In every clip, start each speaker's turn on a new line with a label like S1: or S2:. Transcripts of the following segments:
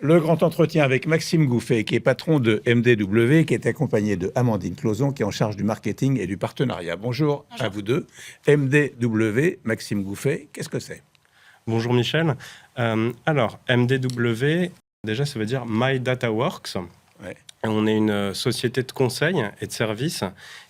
S1: Le grand entretien avec Maxime Gouffet, qui est patron de MDW, qui est accompagné de Amandine Closon, qui est en charge du marketing et du partenariat. Bonjour. À vous deux. MDW, Maxime Gouffet, qu'est-ce que c'est?
S2: Bonjour Michel. Alors, MDW, déjà ça veut dire My Data Works.
S1: Ouais.
S2: On est une société de conseil et de services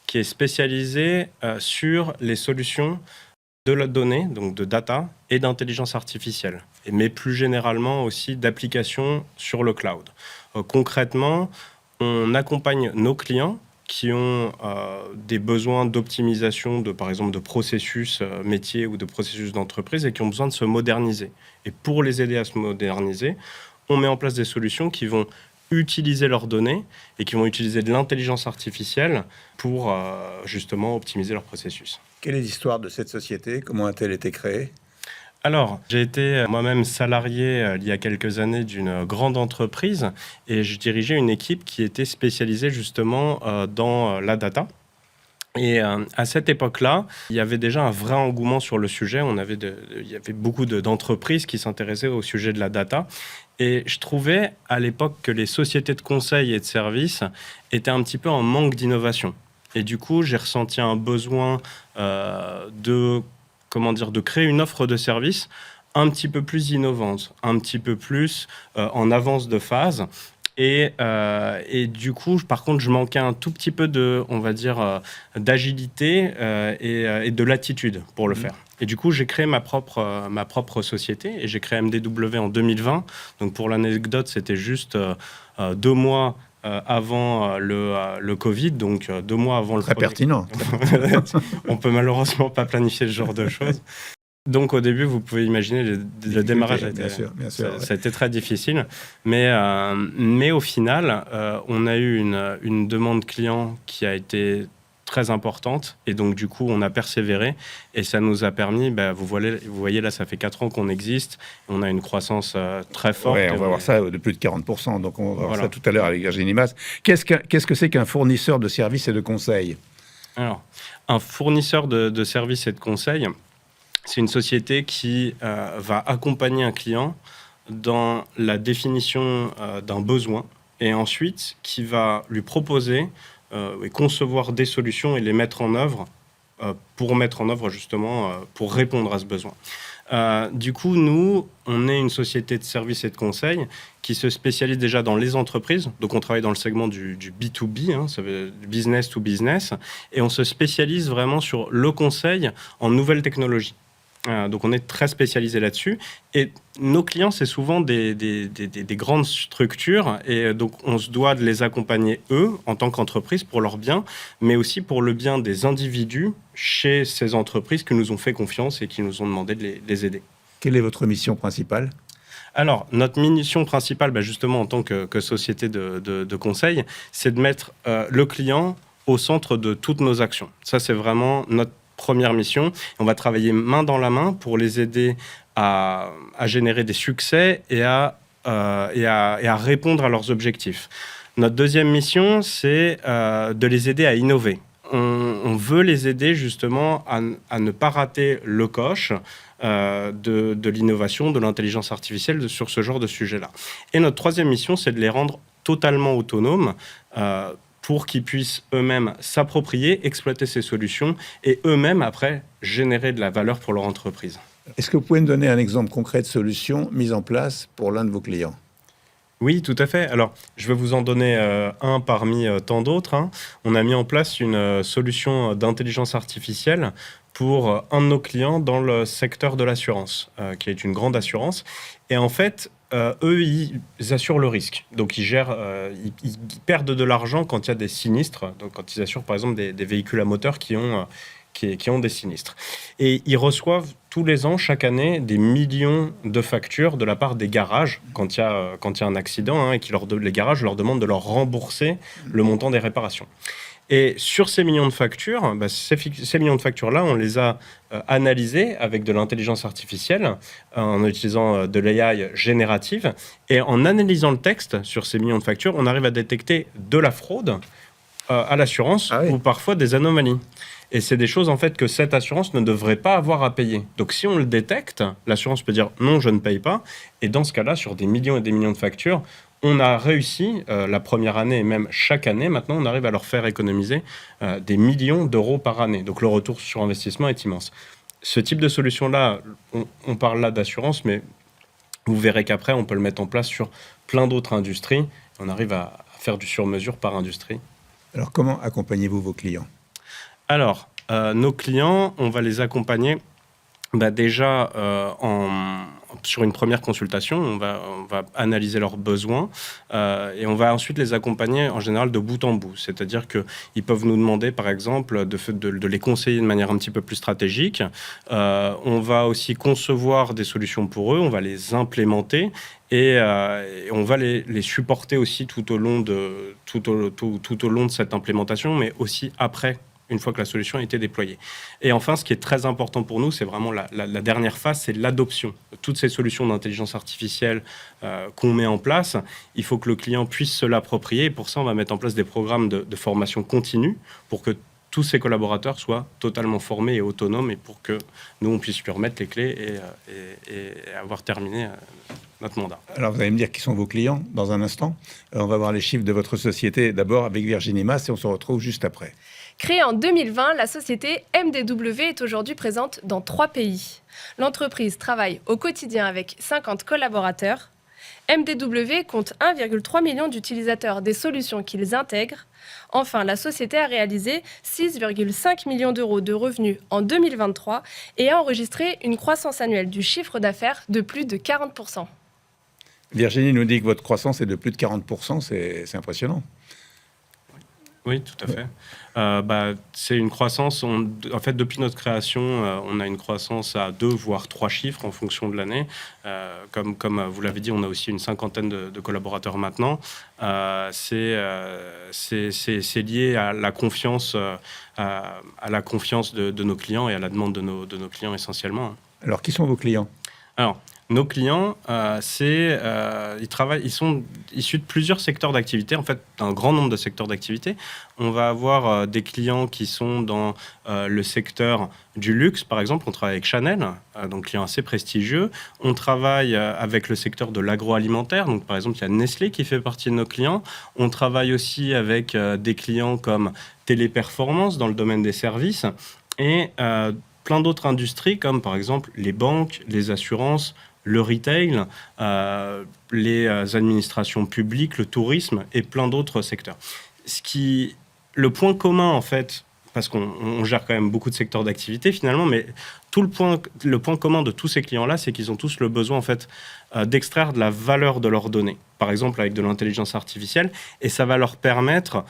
S2: qui est spécialisée sur les solutions de la donnée, donc de data et d'intelligence artificielle, mais plus généralement aussi d'applications sur le cloud. Concrètement, on accompagne nos clients qui ont des besoins d'optimisation, par exemple, de processus métiers ou de processus d'entreprise et qui ont besoin de se moderniser. Et pour les aider à se moderniser, on met en place des solutions qui vont utiliser leurs données et qui vont utiliser de l'intelligence artificielle pour justement optimiser leur processus.
S1: Quelle est l'histoire de cette société? Comment a-t-elle été créée?
S2: Alors, j'ai été moi-même salarié il y a quelques années d'une grande entreprise et je dirigeais une équipe qui était spécialisée justement dans la data. Et à cette époque-là, il y avait déjà un vrai engouement sur le sujet. Il y avait beaucoup d'entreprises qui s'intéressaient au sujet de la data. Et je trouvais à l'époque que les sociétés de conseil et de services étaient un petit peu en manque d'innovation. Et du coup, j'ai ressenti un besoin de créer une offre de service un petit peu plus innovante, un petit peu plus en avance de phase. Et du coup, par contre, je manquais un tout petit peu d'agilité et de latitude pour le faire. Et du coup, j'ai créé ma propre société et j'ai créé MDW en 2020. Donc, pour l'anecdote, c'était juste 2 mois avant le Covid, donc 2 mois avant le
S1: Très pertinent.
S2: On peut malheureusement pas planifier ce genre de choses. Donc au début, vous pouvez imaginer le démarrage
S1: bien sûr,
S2: ça a été très difficile, mais au final, on a eu une demande client qui a été très importante et donc du coup on a persévéré et ça nous a permis, vous voyez là, ça fait 4 ans qu'on existe, on a une croissance très forte.
S1: Ouais, on va voir ça de plus de 40%, donc on va voir ça tout à l'heure avec Virginie Mas. Qu'est-ce que c'est qu'un fournisseur de services et de conseils?
S2: Alors, un fournisseur de services et de conseils, c'est une société qui va accompagner un client dans la définition d'un besoin et ensuite qui va lui proposer et concevoir des solutions et les mettre en œuvre pour répondre à ce besoin. Du coup, nous, on est une société de services et de conseils qui se spécialise déjà dans les entreprises. Donc, on travaille dans le segment du B2B, ça veut dire du business to business, et on se spécialise vraiment sur le conseil en nouvelles technologies. Donc on est très spécialisé là-dessus et nos clients c'est souvent des grandes structures et donc on se doit de les accompagner eux en tant qu'entreprise pour leur bien mais aussi pour le bien des individus chez ces entreprises qui nous ont fait confiance et qui nous ont demandé de les aider.
S1: Quelle est votre mission principale?
S2: Alors, notre mission principale, justement en tant que société de conseil, c'est de mettre le client au centre de toutes nos actions. Ça, c'est vraiment notre première mission. On va travailler main dans la main pour les aider à générer des succès et à répondre à leurs objectifs. Notre deuxième mission, c'est de les aider à innover. On veut les aider justement à ne pas rater le coche de l'innovation, de l'intelligence artificielle sur ce genre de sujet-là. Et notre troisième mission, c'est de les rendre totalement autonomes pour qu'ils puissent eux-mêmes s'approprier, exploiter ces solutions et eux-mêmes, après, générer de la valeur pour leur entreprise.
S1: Est-ce que vous pouvez me donner un exemple concret de solution mise en place pour l'un de vos clients?
S2: Oui, tout à fait. Alors, je vais vous en donner un parmi tant d'autres. On a mis en place une solution d'intelligence artificielle pour un de nos clients dans le secteur de l'assurance, qui est une grande assurance. Et en fait, eux, ils assurent le risque. Donc, ils perdent de l'argent quand il y a des sinistres. Donc, quand ils assurent, par exemple, des véhicules à moteur qui ont des sinistres. Et ils reçoivent tous les ans, chaque année, des millions de factures de la part des garages quand il y a un accident et les garages leur demandent de leur rembourser le montant des réparations. Et sur ces millions de factures, ces millions de factures-là, on les a analysées avec de l'intelligence artificielle en utilisant de l'AI générative. Et en analysant le texte sur ces millions de factures, on arrive à détecter de la fraude à l'assurance ou parfois des anomalies. Et c'est des choses en fait que cette assurance ne devrait pas avoir à payer. Donc si on le détecte, l'assurance peut dire non, je ne paye pas. Et dans ce cas-là, sur des millions et des millions de factures, on a réussi la première année et même chaque année, maintenant, on arrive à leur faire économiser des millions d'euros par année. Donc le retour sur investissement est immense. Ce type de solution-là, on parle là d'assurance, mais vous verrez qu'après, on peut le mettre en place sur plein d'autres industries. On arrive à faire du sur-mesure par industrie.
S1: Alors, comment accompagnez-vous vos clients ?
S2: Alors, nos clients, on va les accompagner déjà sur une première consultation. On va analyser leurs besoins et on va ensuite les accompagner en général de bout en bout. C'est-à-dire qu'ils peuvent nous demander, par exemple, de les conseiller de manière un petit peu plus stratégique. On va aussi concevoir des solutions pour eux, on va les implémenter. Et on va les supporter aussi tout au long de cette implémentation, mais aussi après, une fois que la solution a été déployée. Et enfin, ce qui est très important pour nous, c'est vraiment la dernière phase, c'est l'adoption. Toutes ces solutions d'intelligence artificielle qu'on met en place, il faut que le client puisse se l'approprier. Et pour ça, on va mettre en place des programmes de formation continue pour que tous ces collaborateurs soient totalement formés et autonomes et pour que nous, on puisse lui remettre les clés et avoir terminé notre mandat.
S1: Alors, vous allez me dire qui sont vos clients dans un instant. On va voir les chiffres de votre société d'abord avec Virginie Mas et on se retrouve juste après.
S3: Créée en 2020, la société MDW est aujourd'hui présente dans 3 pays. L'entreprise travaille au quotidien avec 50 collaborateurs. MDW compte 1,3 million d'utilisateurs des solutions qu'ils intègrent. Enfin, la société a réalisé 6,5 millions d'euros de revenus en 2023 et a enregistré une croissance annuelle du chiffre d'affaires de plus de 40%.
S1: Virginie nous dit que votre croissance est de plus de 40%, c'est impressionnant.
S2: Oui, tout à fait. C'est une croissance, en fait, depuis notre création, on a une croissance à 2, voire 3 chiffres en fonction de l'année. Comme vous l'avez dit, on a aussi une cinquantaine de collaborateurs maintenant. C'est lié à la confiance, à la confiance de nos clients et à la demande de nos clients essentiellement.
S1: Alors, qui sont vos clients ?
S2: Alors, nos clients, ils sont issus de plusieurs secteurs d'activité, en fait, d'un grand nombre de secteurs d'activité. On va avoir des clients qui sont dans le secteur du luxe, par exemple. On travaille avec Chanel, donc client assez prestigieux. On travaille avec le secteur de l'agroalimentaire, donc par exemple, il y a Nestlé qui fait partie de nos clients. On travaille aussi avec des clients comme Téléperformance dans le domaine des services et plein d'autres industries comme par exemple les banques, les assurances, le retail, les administrations publiques, le tourisme et plein d'autres secteurs. Le point commun, en fait, parce qu'on gère quand même beaucoup de secteurs d'activité finalement, mais le point commun de tous ces clients-là, c'est qu'ils ont tous le besoin en fait d'extraire de la valeur de leurs données, par exemple avec de l'intelligence artificielle, et ça va leur permettre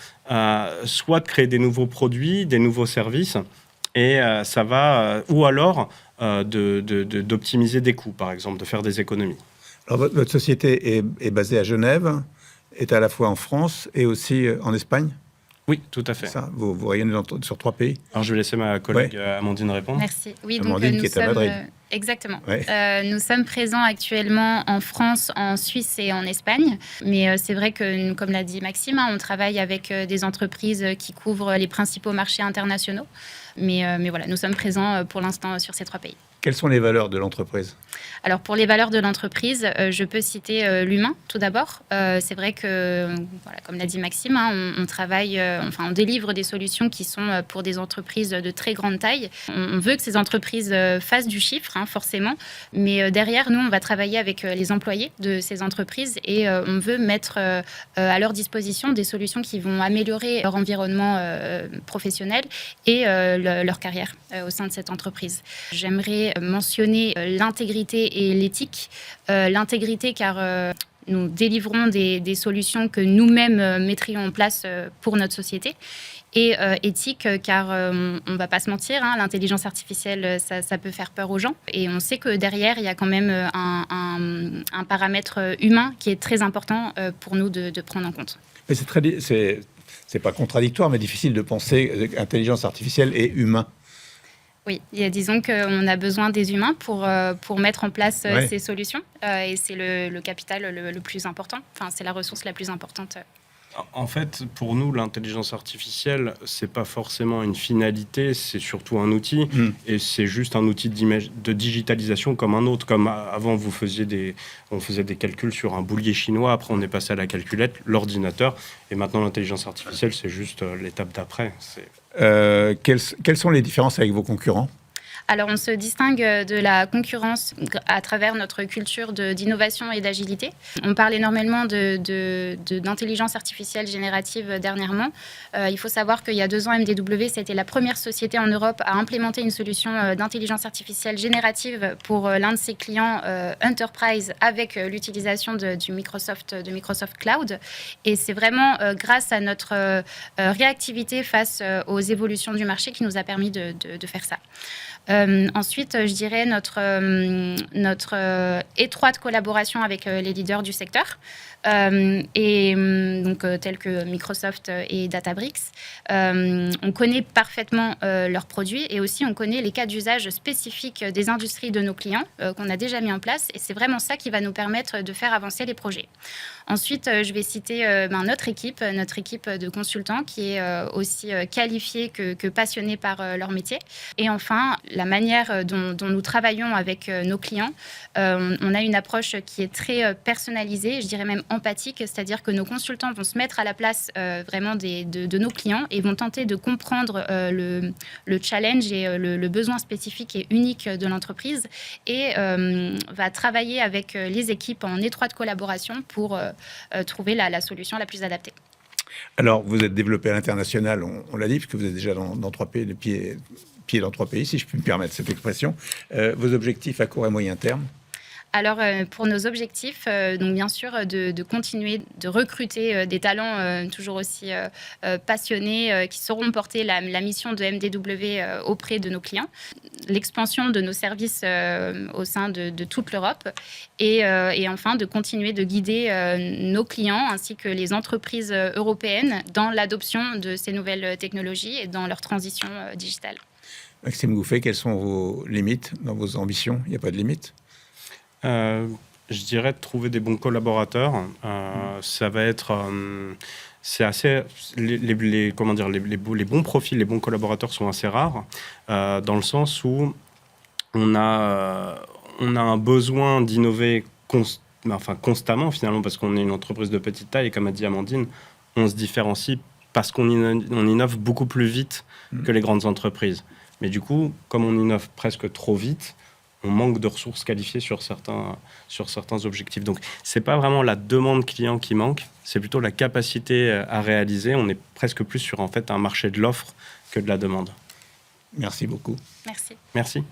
S2: soit de créer des nouveaux produits, des nouveaux services, et ça va, ou alors d'optimiser des coûts, par exemple, de faire des économies.
S1: Alors, votre société est basée à Genève, est à la fois en France et aussi en Espagne ?
S2: Oui, tout à fait.
S1: Ça, vous rayonnez sur 3 pays ?
S2: Alors, je vais laisser ma collègue Amandine répondre.
S4: Merci. Oui,
S1: Amandine
S4: donc,
S1: qui est à Madrid.
S4: Exactement.
S1: Ouais.
S4: Nous sommes présents actuellement en France, en Suisse et en Espagne. Mais c'est vrai que, comme l'a dit Maxime, on travaille avec des entreprises qui couvrent les principaux marchés internationaux. Mais voilà, nous sommes présents pour l'instant sur ces 3 pays.
S1: Quelles sont les valeurs de l'entreprise ?
S4: Alors, pour les valeurs de l'entreprise, je peux citer l'humain, tout d'abord. C'est vrai que, voilà, comme l'a dit Maxime, on travaille, on délivre des solutions qui sont pour des entreprises de très grande taille. On veut que ces entreprises fassent du chiffre, forcément. Mais derrière, nous, on va travailler avec les employés de ces entreprises et on veut mettre à leur disposition des solutions qui vont améliorer leur environnement professionnel et leur carrière au sein de cette entreprise. J'aimerais mentionner l'intégrité et l'éthique. L'intégrité car nous délivrons des solutions que nous-mêmes mettrions en place pour notre société. Et éthique car on ne va pas se mentir, l'intelligence artificielle, ça peut faire peur aux gens. Et on sait que derrière, il y a quand même un paramètre humain qui est très important pour nous de prendre en compte.
S1: Mais c'est pas contradictoire, mais difficile de penser intelligence artificielle et humain.
S4: Oui, disons qu'on a besoin des humains pour mettre en place ces solutions. Et c'est le capital le plus important. Enfin, c'est la ressource la plus importante.
S2: En fait, pour nous, l'intelligence artificielle, c'est pas forcément une finalité, c'est surtout un outil. Et c'est juste un outil de digitalisation comme un autre. Comme avant, on faisait des calculs sur un boulier chinois. Après, on est passé à la calculette, l'ordinateur. Et maintenant, l'intelligence artificielle, c'est juste l'étape d'après.
S1: Quelles sont les différences avec vos concurrents ?
S4: Alors, on se distingue de la concurrence à travers notre culture d'innovation et d'agilité. On parle énormément d'intelligence artificielle générative dernièrement. Il faut savoir qu'il y a 2 ans, MDW, c'était la première société en Europe à implémenter une solution d'intelligence artificielle générative pour l'un de ses clients Enterprise avec l'utilisation de Microsoft Cloud. Et c'est vraiment grâce à notre réactivité face aux évolutions du marché qui nous a permis de faire ça. Ensuite, je dirais notre étroite collaboration avec les leaders du secteur, tels que Microsoft et Databricks. On connaît parfaitement leurs produits et aussi on connaît les cas d'usage spécifiques des industries de nos clients qu'on a déjà mis en place et c'est vraiment ça qui va nous permettre de faire avancer les projets. Ensuite, je vais citer notre équipe de consultants qui est aussi qualifiée que passionnée par leur métier. Et enfin, la manière dont nous travaillons avec nos clients, on a une approche qui est très personnalisée, je dirais même empathique, c'est-à-dire que nos consultants vont se mettre à la place vraiment de nos clients et vont tenter de comprendre le challenge et le besoin spécifique et unique de l'entreprise et va travailler avec les équipes en étroite collaboration pour trouver la solution la plus adaptée.
S1: Alors, vous êtes développé à l'international, on l'a dit, puisque vous êtes déjà dans 3 pays, pieds dans 3 pays, si je puis me permettre cette expression. Vos objectifs à court et moyen terme ?
S4: Alors, pour nos objectifs, donc bien sûr, de continuer de recruter des talents toujours aussi passionnés qui sauront porter la mission de MDW auprès de nos clients, l'expansion de nos services au sein de toute l'Europe et enfin de continuer de guider nos clients ainsi que les entreprises européennes dans l'adoption de ces nouvelles technologies et dans leur transition digitale.
S1: Maxime Gouffet, quelles sont vos limites dans vos ambitions ? Il n'y a pas de limite ?
S2: Je dirais de trouver des bons collaborateurs. Ça va être... c'est assez... Les bons profils, les bons collaborateurs sont assez rares, dans le sens où on a un besoin d'innover constamment, finalement, parce qu'on est une entreprise de petite taille, et comme a dit Amandine, on se différencie parce qu'on innove beaucoup plus vite que les grandes entreprises. Mais du coup, comme on innove presque trop vite, on manque de ressources qualifiées sur certains objectifs. Donc, ce n'est pas vraiment la demande client qui manque, c'est plutôt la capacité à réaliser. On est presque plus sur en fait, un marché de l'offre que de la demande.
S1: Merci beaucoup.
S4: Merci.
S2: Merci.